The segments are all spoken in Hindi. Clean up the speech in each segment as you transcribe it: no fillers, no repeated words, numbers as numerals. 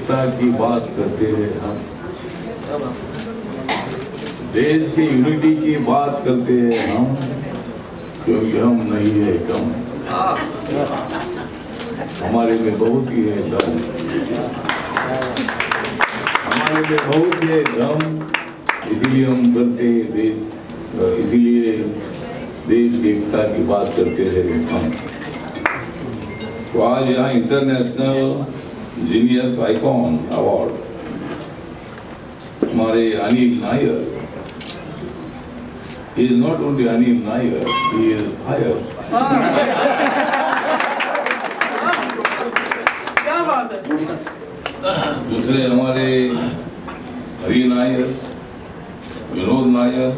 एकता की बात करते हैं हम, देश के यूनिटी की बात करते हैं हम, क्योंकि हम नहीं है कम, हमारे में बहुत ही है दम, हमारे में बहुत ही है दम, इसीलिए हम करते हैं देश, इसीलिए देश की एकता की बात करते हैं हम। तो आज यहाँ इंटरनेशनल जीनियस आइकॉन अवार्ड हमारे Anil Nair, he is not only Anil Nair, he is higher. क्या बात है? दूसरे हमारे हरी नायर, विनोद नायर,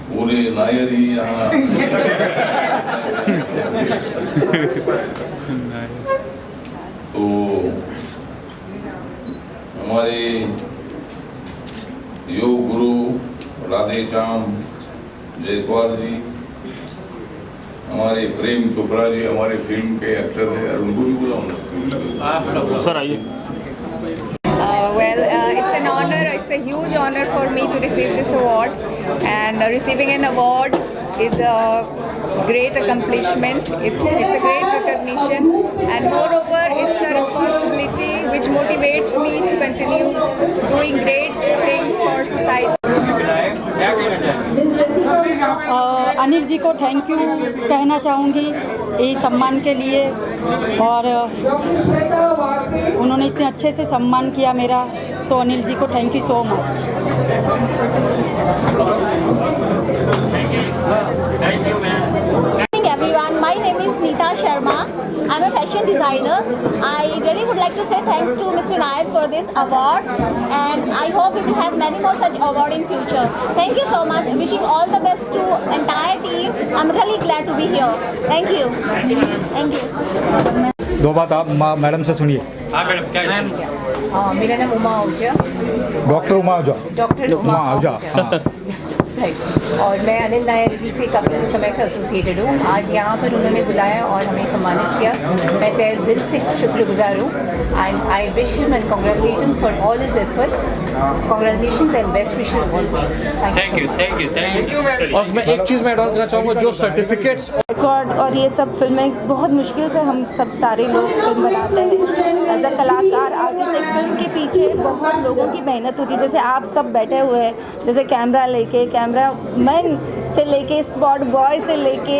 पूरे नायर ही यहाँ तो हमारे योग गुरु राधेश्याम जायसवाल जी, हमारे प्रेम चोपड़ा जी हमारे फिल्म के एक्टर हैं, और उनको भी बुलाऊंगा। सर आइए। Well, it's an honor, it's a huge honor for me to receive this award, and receiving an award is a great accomplishment, it's a great recognition, and moreover it's a responsibility which motivates me to continue doing great things for society. Anil ji को थैंक यू कहना चाहूँगी इस सम्मान के लिए, और उन्होंने इतने अच्छे से सम्मान किया मेरा, तो अनिल जी को thank you so much. Everyone, my name is Neeta Sharma. I'm a fashion designer. I really would like to say thanks to Mr. Nair for this award, and I hope we will have many more such awards in future. Thank you so much. Wishing all the best to entire team. I'm really glad to be here. Thank you. Thank you. दो बात आप मैडम से सुनिए। हाँ मैडम, क्या मेरा नाम उमा आहूजा, डॉक्टर उमा आहूजा। डॉक्टर उमा आहूजा, हाँ। और मैं अनिल नायर जी से काफ़ी समय से एसोसिएटेड हूँ। आज यहाँ पर उन्होंने बुलाया और हमें सम्मानित किया, मैं तहे दिल से शुक्रगुजार हूँ, and I wish him and congratulate him for all his efforts. Congratulations and best wishes always. Thank you. और मैं एक चीज़ मैं ऐड ऑन करना चाहूँगा, जो सर्टिफिकेट्स रिकॉर्ड और ये सब फिल्में बहुत मुश्किल से हम सब सारे लोग फिल्म बनाते हैं। एज अ कलाकार आर्टिस्ट, एक फिल्म के पीछे बहुत लोगों की मेहनत होती है। जैसे आप सब बैठे हुए हैं, जैसे कैमरा मैन से लेके स्पॉट बॉय से लेके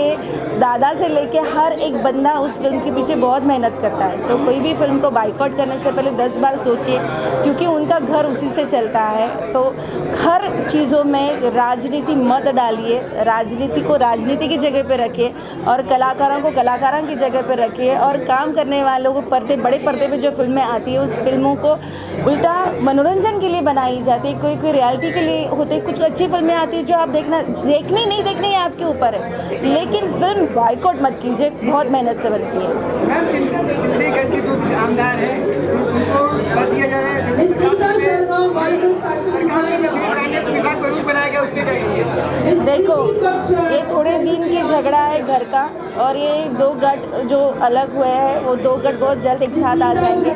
दादा से लेके हर एक बंदा उस फिल्म के पीछे बहुत मेहनत करता है। तो कोई भी फिल्म को बाइकआउट करने से पहले 10 बार सोचिए, क्योंकि उनका घर उसी से चलता है। तो हर चीज़ों में राजनीति मत डालिए, राजनीति को राजनीति की जगह पे रखिए, और कलाकारों को कलाकारों की जगह पे रखिए, और काम करने वालों को बड़े पर्दे पे जो फिल्में आती है उस फिल्मों को उल्टा मनोरंजन के लिए बनाई जाती है। कोई रियलिटी के लिए होते, कुछ अच्छी फिल्में आती है जो आप देखनी नहीं देखनी है आपके ऊपर है, लेकिन फिल्म बाइकआउट मत कीजिए, बहुत मेहनत से बनती है। देखो, ये थोड़े दिन की झगड़ा है घर का, और ये 2 गट जो अलग हुए हैं वो 2 गट बहुत जल्द एक साथ आ जाएंगे,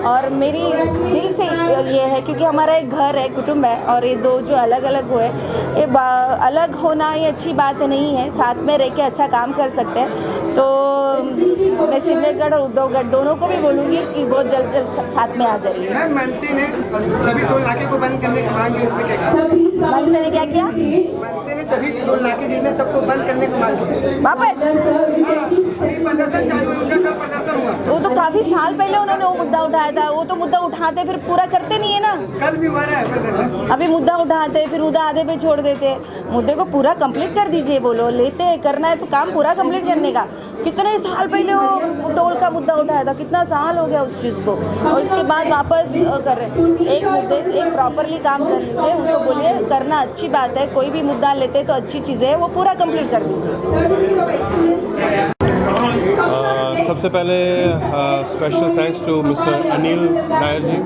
और मेरी दिल से ये है, क्योंकि हमारा एक घर है, कुटुंब है, और ये 2 जो अलग अलग हुए, ये अलग होना ये अच्छी बात नहीं है, साथ में रह के अच्छा काम कर सकते हैं। तो मैं शिंदेगढ़ और उद्धवगढ़ दोनों को भी बोलूँगी कि बहुत जल्द साथ में आ जाइए। मनसे ने सभी टोल नाके को बंद करने की मांग की, मनसे ने क्या किया? मनसे ने सभी टोल नाके जिसमें सबको बंद करने की मांग की वापस प्रदर्शन चालू है, उनका कब प्रदर्शन हुआ? वो तो काफ़ी साल पहले उन्होंने वो मुद्दा उठाया था, वो तो मुद्दा उठाते फिर पूरा करते नहीं है ना। कल भी हुआ है प्रदर्शन। अभी मुद्दा उठाते फिर उदा आधे पे छोड़ देते, मुद्दे को पूरा कंप्लीट कर दीजिए। बोलो लेते हैं, करना है तो काम पूरा कंप्लीट करने का। कितने साल पहले वो टोल का मुद्दा उठाया था, कितना साल हो गया उस चीज़ को, और इसके बाद वापस कर रहे हैं। एक मुद्दे एक प्रॉपरली काम कर लीजिए, उनको बोलिए करना अच्छी बात है, कोई भी मुद्दा लेते तो अच्छी चीज़ें है, वो पूरा कंप्लीट कर दीजिए। सबसे पहले special thanks to mister Anil Nair ji.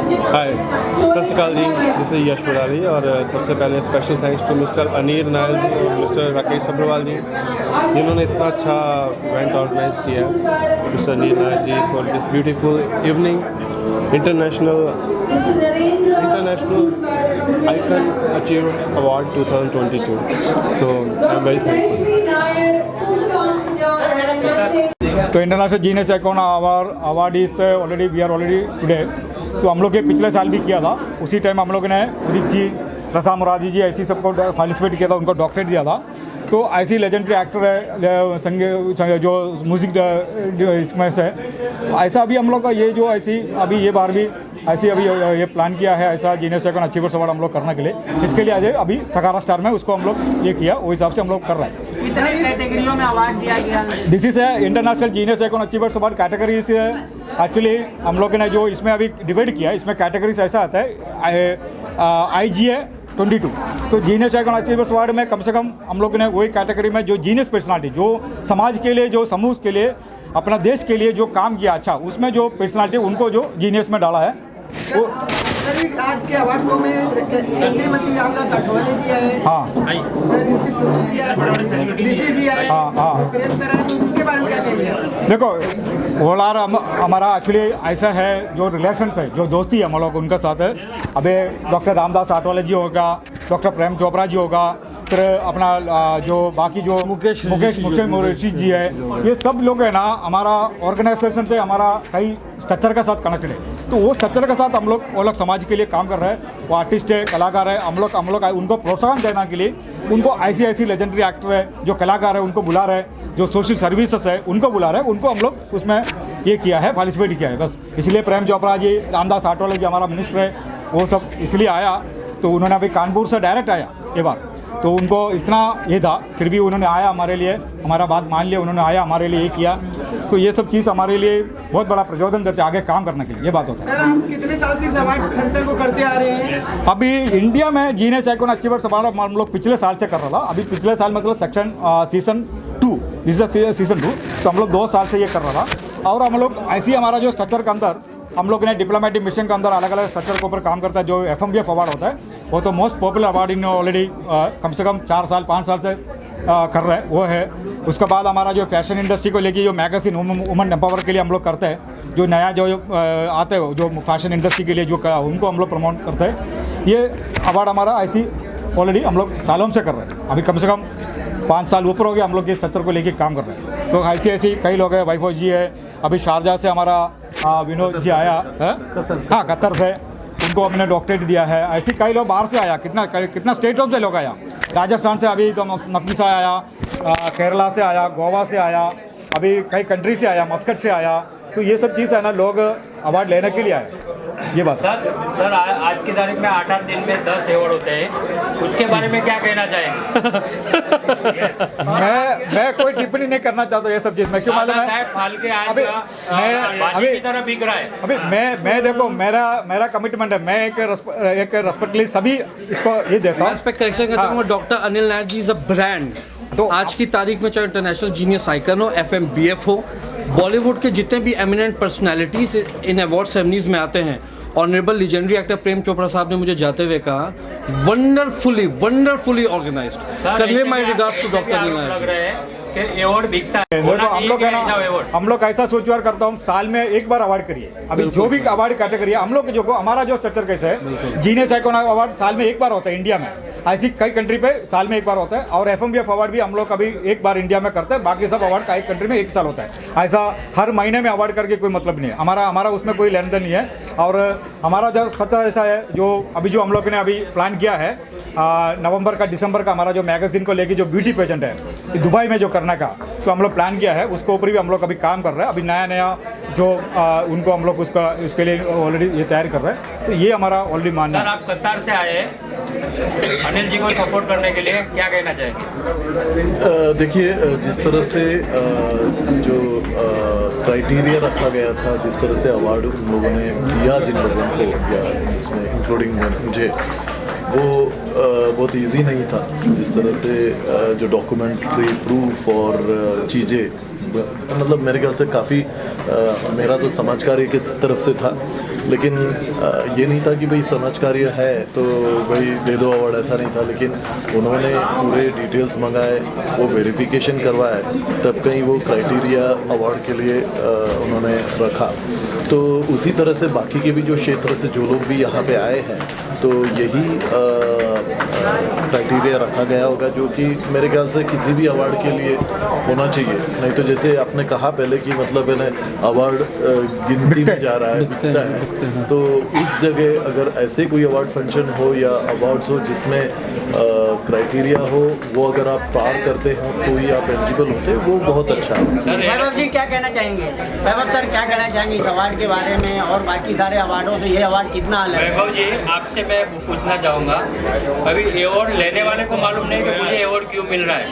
Hi, Sat Shri Akal ji, this is Yash Barari, और सबसे पहले special thanks to mister Anil Nair ji और मिस्टर राकेश अग्रवाल जी इन्होंने इतना अच्छा इवेंट ऑर्गेनाइज किया mister Anil Nair ji for this beautiful evening international icon achieve award 2022 so I am very thankful. तो international genius icon award is already we are already today. तो हम लोग के पिछले साल भी किया था, उसी टाइम हम लोग ने उदित जी, रसा मुरादी जी ऐसी सबको पार्टिसिपेट किया था, उनको डॉक्टरेट दिया था। तो ऐसी लेजेंडरी एक्टर है संग जो म्यूज़िक इसमें से ऐसा अभी हम लोग का ये जो ऐसी अभी ये बार भी ऐसी अभी ये प्लान किया है ऐसा जीनियस आइकॉन अचीवर्स अवार्ड हम लोग करने के लिए। इसके लिए आज अभी सकारा स्टार में उसको हम लोग ये किया, वो हिसाब से हम लोग कर रहे हैं। कितने कैटेगरियों में अवार्ड दिया गया? दिस इज है international genius icon achievers award category से एक्चुअली हम लोग ने जो इसमें अभी डिवाइड किया, इसमें कैटेगरीज ऐसा आता है IGA 22। तो जीनियस आइकॉन अचीवर्स अवार्ड में कम से कम हम लोग ने वही कैटेगरी में जो जीनियस पर्सनालिटी जो समाज के लिए, जो समूह के लिए, अपना देश के लिए जो काम किया अच्छा, उसमें जो पर्सनालिटी उनको जो जीनियस में डाला है वो। आज के अवार्ड शो में केंद्रीय मंत्री रामदास अठावले जी आए, हाँ प्रेम सर आए, तो उनके बारे में क्या कहेंगे? देखो ओलार हमारा एक्चुअली ऐसा है जो रिलेशंस है, जो दोस्ती है हम लोग उनके साथ है। अभी डॉक्टर रामदास अठावले जी होगा, डॉक्टर प्रेम चोपड़ा जी होगा, फिर अपना जो बाकी जो मुकेश मोरेशी जी है, ये सब लोग है ना हमारा ऑर्गेनाइजेशन से हमारा कई स्ट्रक्चर के साथ कनेक्टेड है। तो वो स्ट्रक्चर के साथ हम लोग वो लोग समाज के लिए काम कर रहे हैं। वो आर्टिस्ट है, कलाकार है, हम लोग उनको प्रोत्साहन देने के लिए उनको ऐसी लेजेंडरी एक्टर है जो कलाकार है उनको बुला रहे हैं, जो सोशल सर्विसेज है उनको बुला रहे हैं, उनको हम लोग उसमें ये किया है, पार्टिसिपेट किया है बस। इसलिए प्रेम चोपड़ा जी, रामदास अठावले जी हमारा मिनिस्टर है, वो सब इसलिए आया। तो उन्होंने अभी कानपुर से डायरेक्ट आया ये बार, तो उनको इतना ये था, फिर भी उन्होंने आया हमारे लिए, हमारा बात मान लिया, उन्होंने आया हमारे लिए ये किया। तो ये सब चीज़ हमारे लिए बहुत बड़ा प्रचोदन देते आगे काम करने के लिए, ये बात होता है। सर आप कितने साल से इस अवार्ड फंक्शन को करते आ रहे हैं? अभी इंडिया में जीनियस आइकॉन अचीवर्स अवार्ड हम लोग पिछले साल से कर रहा था। अभी पिछले साल मतलब सीज़न 2, सीज़न 2, तो हम लोग 2 साल से ये कर रहा था। और हम लोग ऐसी हमारा जो स्ट्रक्चर के अंदर हम लोग ने डिप्लोमेटिक मिशन के अंदर अलग अलग स्ट्रक्चर के ऊपर काम करता है। जो FMBF अवार्ड होता है वो तो most popular award in already कम से कम 4 साल 5 साल से कर रहे हैं, वो है। उसके बाद हमारा जो फैशन इंडस्ट्री को लेके जो मैगजीन वुमन एम्पावर के लिए हम लोग करते हैं, जो नया जो आते हो जो फैशन इंडस्ट्री के लिए जो उनको हम लोग प्रमोट करते हैं। ये अवार्ड हमारा ऐसी ऑलरेडी हम लोग सालों से कर रहे हैं। अभी कम से कम 5 साल ऊपर हो गया हम लोग ये स्ट्रक्चर को लेके काम कर रहे हैं। तो ऐसी कई लोग हैं, वैभव जी है, अभी शारजा से हमारा विनोद जी आया है, हाँ कतर से, उनको हमने डॉक्टरेट दिया है। ऐसे कई लोग बाहर से आया, कितना स्टेटों से लोग आया, राजस्थान से अभी तो नकवी से आया, केरला से आया, गोवा से आया, अभी कई कंट्री से आया, मस्कट से आया। तो ये सब चीज़ है ना, लोग अवार्ड लेने के लिए आए, ये बात। सर आज की तारीख में 8 दिन में 10 अवार्ड होते हैं, उसके बारे में क्या कहना चाहेंगे? मैं कोई टिप्पणी नहीं करना चाहता ये सब चीज़ में, क्यों मालूम है अभी मैं देखो मेरा कमिटमेंट है, मैं एक रेस्पेक्टली सभी इसको ये देता हूँ। Doctor Anil Nair ji is a brand. तो आज की तारीख में चाहे इंटरनेशनल जीनियस आइकन हो, FMBF हो, बॉलीवुड के जितने भी एमिनेंट पर्सनैलिटीज इन अवार्ड सेरेमनीज में आते हैं, honourable legendary actor Prem Chopra साहब ने मुझे जाते हुए कहा wonderfully organised. Convey my regards to doctor Anil Nair कि अवार्ड बिकता है। हम लोग है ना, हम लोग ऐसा सोच विचार करता हूँ, साल में एक बार अवार्ड करिए। अभी जो भी अवार्ड कैटेगरी है हम लोग जो हमारा जो स्ट्रक्चर कैसे है, जीनियस आइकॉन अवार्ड साल में एक बार होता है इंडिया में, ऐसी कई कंट्री पे साल में एक बार होता है। और FMBF अवार्ड भी हम लोग अभी एक बार इंडिया में करते हैं, बाकी सब अवार्ड कई कंट्री में एक साल होता है। ऐसा हर महीने में अवार्ड करके कोई मतलब नहीं है, हमारा उसमें कोई लेन देन नहीं है। और हमारा जो स्ट्रक्चर ऐसा है, जो हम लोग ने अभी प्लान किया है नवंबर का दिसंबर का हमारा जो मैगजीन को लेके जो ब्यूटी पेजेंट है दुबई में जो करने का, तो हम लोग प्लान किया है, उसके ऊपर भी हम लोग अभी काम कर रहे हैं। अभी नया जो उनको हम लोग उसके लिए ऑलरेडी ये तैयार कर रहे हैं। तो ये हमारा ऑलरेडी मानना है। आप कतार से आए अनिल जी को सपोर्ट करने के लिए, क्या कहना चाहेंगे? देखिए, जिस तरह से जो क्राइटेरिया रखा गया था, जिस तरह से अवार्ड उन लोगों ने दिया जिन लोगों को, जिसमें इंक्लूडिंग मुझे, वो बहुत इजी नहीं था। जिस तरह से जो डॉक्यूमेंट्री प्रूफ और चीज़ें मतलब मेरे ख्याल से काफ़ी मेरा तो समाज कार्य की तरफ से था, लेकिन ये नहीं था कि भाई समाज कार्य है तो भाई दे दो अवार्ड, ऐसा नहीं था। लेकिन उन्होंने पूरे डिटेल्स मंगाए, वो वेरिफिकेशन करवाए, तब कहीं वो क्राइटेरिया अवार्ड के लिए उन्होंने रखा। तो उसी तरह से बाकी के भी जो क्षेत्र से जो लोग भी यहाँ पे आए हैं, तो यही क्राइटेरिया रखा गया होगा, जो कि मेरे ख्याल से किसी भी अवार्ड के लिए होना चाहिए। नहीं तो जैसे आपने कहा पहले कि मतलब है ना अवार्ड गिनती में जा रहा है, बिकता है, तो उस जगह अगर ऐसे कोई अवार्ड फंक्शन हो या अवार्ड्स हो जिसमें क्राइटेरिया हो, वो अगर आप पार करते हो तो ही आप एलिजिबल होते हैं, वो बहुत अच्छा है। वैभव जी क्या कहना चाहेंगे? वैभव सर क्या कहना चाहेंगे इस अवार्ड के बारे में और बाकी सारे अवार्डों से ये अवार्ड कितना अलग है? वैभव जी, आपसे मैं पूछना चाहूँगा, अभी अवार्ड लेने वाले को मालूम नहीं कि मुझे अवार्ड क्यों मिल रहा है,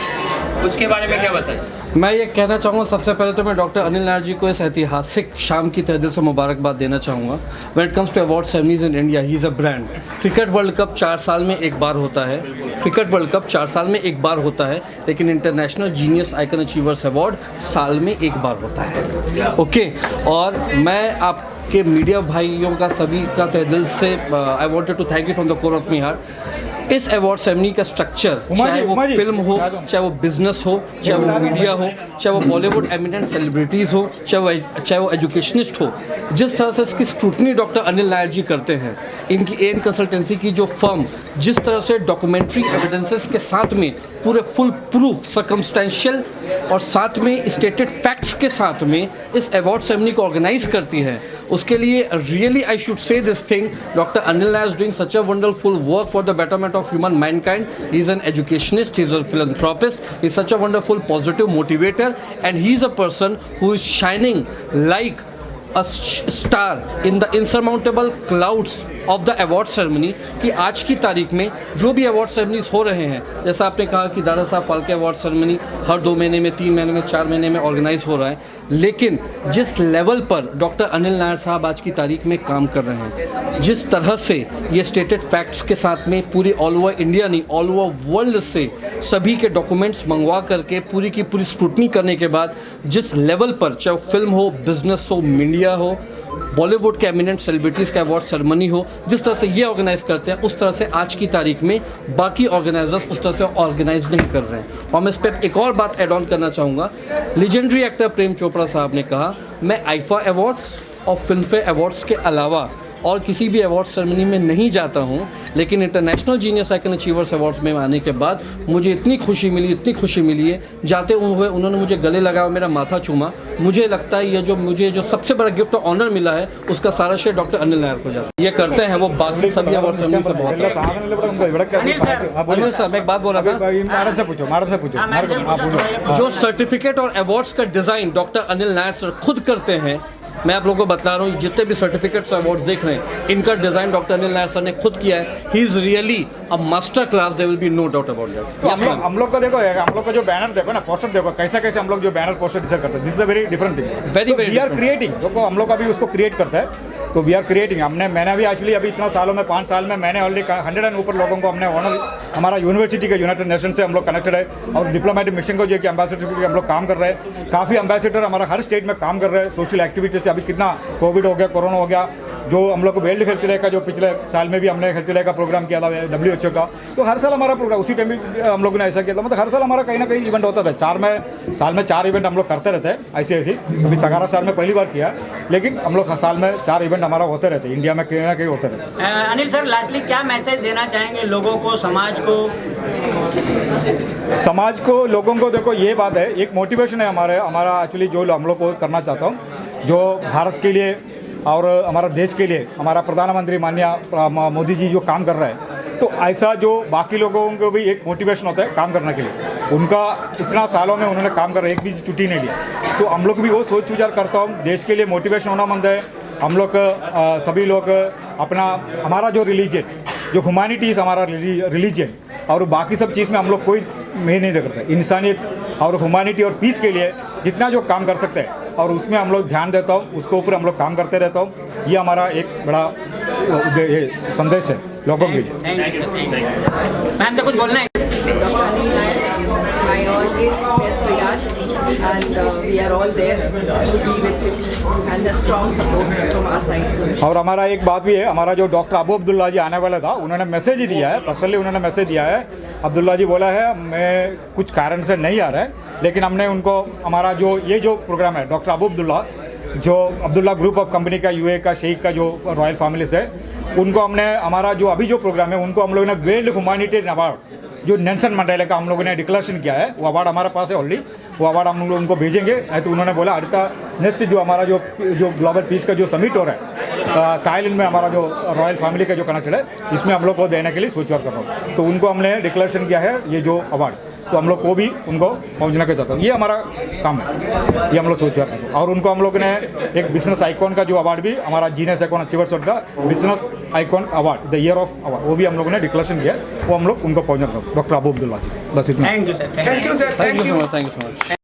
उसके बारे में क्या बताएं? मैं ये कहना चाहूँगा, सबसे पहले तो मैं डॉक्टर अनिल नायर जी को इस ऐतिहासिक शाम की तहे दिल से मुबारकबाद देना चाहूँगा। When it comes to award ceremonies in India, he is a brand. Cricket world cup 4 साल में एक बार होता है, क्रिकेट वर्ल्ड कप 4 साल में एक बार होता है, लेकिन international genius icon achievers award साल में एक बार होता है। ओके, और मैं आपके मीडिया भाइयों का सभी का तहे दिल से I wanted to thank you from the core of my heart. इस अवार्ड सेरेमनी का स्ट्रक्चर, चाहे वो फिल्म हो, चाहे वो बिजनेस हो, चाहे वो मीडिया हो, चाहे वो बॉलीवुड एमिनेंट सेलिब्रिटीज़ हो, चाहे वो एजुकेशनिस्ट हो, जिस तरह से इसकी स्क्रूटनी डॉक्टर अनिल नायर जी करते हैं, इनकी एन कंसल्टेंसी की जो फर्म जिस तरह से डॉक्यूमेंट्री एविडेंसेस के साथ में पूरे फुल प्रूफ सर्कमस्टेंशियल और साथ में स्टेटेड फैक्ट्स के साथ में इस अवार्ड सेरेमनी को ऑर्गेनाइज करती है, उसके लिए really I should say this thing, doctor Anil Nair is doing such a wonderful work for the betterment of human mankind. He is an educationist, he is a philanthropist, he is such a wonderful positive motivator, and he is a person who is shining like a star in the insurmountable clouds of the award ceremony. कि आज की तारीख में जो भी अवार्ड सेरेमनीज हो रहे हैं, जैसा आपने कहा कि दादा साहब फाल्के अवार्ड सेरेमनी हर 2 महीने में, 3 महीने में, 4 महीने में ऑर्गेनाइज हो रहा है, लेकिन जिस लेवल पर डॉक्टर अनिल नायर साहब आज की तारीख में काम कर रहे हैं, जिस तरह से ये स्टेटेड फैक्ट्स के साथ में पूरी ऑल ओवर इंडिया नहीं ऑल ओवर वर्ल्ड से सभी के डॉक्यूमेंट्स मंगवा करके पूरी की पूरी स्क्रूटनी करने के बाद जिस लेवल पर, चाहे फिल्म हो, बिजनेस हो, मीडिया हो, बॉलीवुड के एमिनेंट सेलिब्रिटीज़ का अवार्ड सेरेमनी हो, जिस तरह से ये ऑर्गेनाइज करते हैं, उस तरह से आज की तारीख में बाकी ऑर्गेनाइजर्स उस तरह से ऑर्गेनाइज नहीं कर रहे हैं। और मैं इस पर एक और बात ऐड ऑन करना चाहूँगा। लीजेंडरी एक्टर प्रेम चोपड़ा साहब ने कहा, मैं आईफा अवार्ड्स और फिल्मफेयर अवार्ड्स के अलावा और किसी भी अवार्ड सेरेमनी में नहीं जाता हूँ, लेकिन international genius icon achievers awards में आने के बाद मुझे इतनी खुशी मिली है, जाते हुए उन्होंने मुझे गले लगाया, मेरा माथा चूमा। मुझे लगता है ये जो मुझे जो सबसे बड़ा गिफ्ट और ऑनर मिला है, उसका सारा श्रेय डॉक्टर अनिल नायर को जाता है। ये करते हैं वो बाकी सभी अवार्ड सेरेमनी से बहुत। अनिल सर, मैं एक बात बोल रहा था, जो सर्टिफिकेट और अवार्ड्स का design doctor Anil Nair sir खुद करते हैं, मैं आप लोगों को बता रहा हूँ, जितने भी सर्टिफिकेट्स और अवार्ड्स देख रहे हैं, इनका design doctor Anil Nair sir ने खुद किया है। He is really a master class, there will be no doubt about that. हम लोग का देखो, हम लोग का जो बैनर देखो ना, पोस्टर देखो, कैसे हम लोग जो बैनर पोस्टर डिजाइन करते हैं, this is a very different thing. Very we are creating, देखो हम लोग अभी उसको क्रिएट करते हैं, तो वी आर क्रिएटिंग। मैंने भी एक्चुअली अभी इतना सालों में 5 साल में मैंने ऑलरेडी 100 एंड ऊपर लोगों को हमने ऑनर, हमारा यूनिवर्सिटी के यूनाइटेड नेशन से हम लोग कनेक्टेड है, और डिप्लोमेटिक मिशन को जो कि एम्बेसडर के हम लोग काम कर रहे हैं। काफ़ी एम्बेसडर हमारा हर स्टेट में काम कर रहे हैं सोशल एक्टिविटी से। अभी कितना कोविड हो गया, कोरोना हो गया, जो हम लोग को वर्ल्ड हेल्थ डे का जो पिछले साल में भी हमने हेल्थ डे का प्रोग्राम किया था WHO का, तो हर साल हमारा प्रोग्राम उसी टाइम भी हम लोगों ने ऐसा किया था। मतलब हर साल हमारा कहीं ना कहीं इवेंट होता था। साल में 4 इवेंट हम लोग करते रहते हैं ऐसे। अभी 11 साल में पहली बार किया, लेकिन हम लोग साल में 4 इवेंट हमारा होते रहते हैं, इंडिया में कहीं ना कहीं होते रहते हैं। अनिल सर, लास्टली क्या मैसेज देना चाहेंगे लोगों को, समाज को? लोगों को देखो, ये बात है, एक मोटिवेशन है हमारा एक्चुअली जो हम लोग को करना चाहता हूँ, जो भारत के लिए और हमारा देश के लिए हमारा प्रधानमंत्री माननीय मोदी जी जो काम कर रहे हैं, तो ऐसा जो बाकी लोगों को भी एक मोटिवेशन होता है काम करने के लिए। उनका इतना सालों में उन्होंने काम कर रहे, एक भी छुट्टी नहीं लिया, तो हम लोग भी वो सोच विचार करता हूँ, देश के लिए मोटिवेशन होना मंद है। हम लोग सभी लोग अपना, हमारा जो रिलीजन, जो ह्यूमैनिटीज़ हमारा रिलीजन और बाकी सब चीज़ में हम लोग कोई में नहीं करते। इंसानियत और ह्यूमैनिटी और पीस के लिए जितना जो काम कर सकते हैं, और उसमें हम लोग ध्यान देता हूँ, उसके ऊपर हम लोग काम करते रहता हूँ। ये हमारा एक बड़ा संदेश है लोगों के लिए। मैम तो कुछ बोलना है? and we are all there to be with him and a strong support from our side. और हमारा एक बात भी है, हमारा जो डॉक्टर अबू अब्दुल्ला जी आने वाला था, उन्होंने मैसेज ही दिया है, पर्सनली उन्होंने मैसेज दिया है। अब्दुल्ला जी बोला है मैं कुछ कारण से नहीं आ रहा है, लेकिन हमने उनको हमारा जो ये जो प्रोग्राम है डॉक्टर अबू अब्दुल्ला जो अब्दुल्ला ग्रुप ऑफ कंपनी का यूए का शेख का जो रॉयल फैमिली से, उनको हमने हमारा जो अभी जो प्रोग्राम है उनको हम लोगों ने वर्ल्ड ह्यूमैनिटेरियन अवार्ड जो नेल्सन मंडेला का हम लोगों ने डिक्लेरेशन किया है, वो अवार्ड हमारे पास है ऑलरेडी, वो अवार्ड हम लोग उनको भेजेंगे। तो उन्होंने बोला अड़ता नेक्स्ट जो हमारा जो ग्लोबल पीस का जो समिट हो रहा है थाईलैंड में, हमारा जो रॉयल फैमिली का जो कनेक्टेड है, इसमें हम लोग को देने के लिए सोच कर रहा हूँ। तो उनको हमने डिक्लेरेशन किया है ये जो अवार्ड, तो हम लोग को भी उनको पहुंचना के चाहता हूँ। ये हमारा काम है, ये हम लोग सोच रहे हैं। और उनको हम लोग ने एक बिजनेस आइकॉन का जो अवार्ड भी हमारा जीनियस आइकॉन अचीवर्स का business icon award the year of award, वो भी हम लोगों ने डिक्लेरेशन किया, वो हम लोग उनको पहुंचा डॉक्टर अबू अब्दुल्ला जी। बस इतना। Thank you sir, thank you sir, thank you so much.